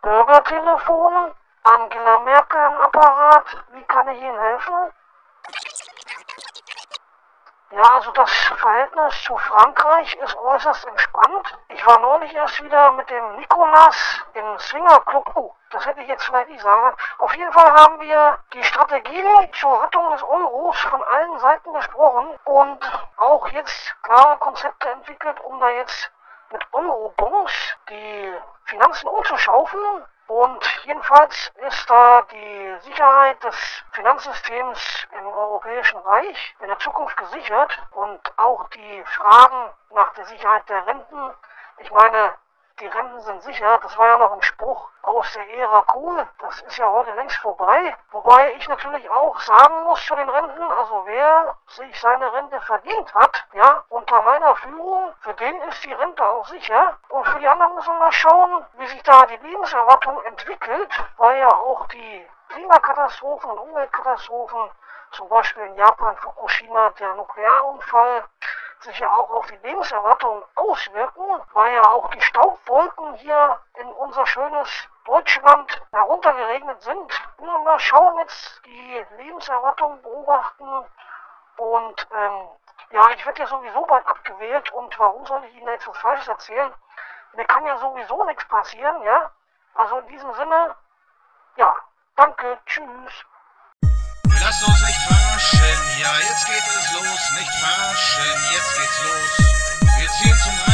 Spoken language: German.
Bürgertelefon, Angela Merkel am Apparat, wie kann ich Ihnen helfen? Ja, also das Verhältnis zu Frankreich ist äußerst entspannt. Ich war neulich erst wieder mit dem Nicolas im Swingerclub. Oh, das hätte ich jetzt vielleicht nicht sagen. Auf jeden Fall haben wir die Strategien zur Rettung des Euros von allen Seiten besprochen und auch jetzt klare Konzepte entwickelt, um da jetzt mit Euro-Bonds die Finanzen umzuschaufeln. Und jedenfalls ist da die Sicherheit des Finanzsystems im Europäischen Reich in der Zukunft gesichert und auch die Fragen nach der Sicherheit der Renten. Ich meine, die Renten sind sicher, das war ja noch ein Spruch aus der Ära Kohl, das ist ja heute längst vorbei. Wobei ich natürlich auch sagen muss zu den Renten, also wer sich seine Rente verdient hat, ja, unter meiner Führung, für den ist die Rente auch sicher. Und für die anderen müssen wir mal schauen, wie sich da die Lebenserwartung entwickelt, weil ja auch die Klimakatastrophen und Umweltkatastrophen, zum Beispiel in Japan, Fukushima, der Nuklearunfall, sich ja auch auf die Lebenserwartung auswirken, weil ja auch die Staubwolken hier in unser schönes Deutschland heruntergeregnet sind. Nur mal schauen, jetzt die Lebenserwartung beobachten und ja, ich werde ja sowieso bald abgewählt und warum soll ich Ihnen jetzt was Falsches erzählen? Mir kann ja sowieso nichts passieren, ja? Also in diesem Sinne, ja, danke, tschüss. Lasst uns nicht verarschen, ja, jetzt geht es los. Nicht verarschen, jetzt geht's los. Wir ziehen zum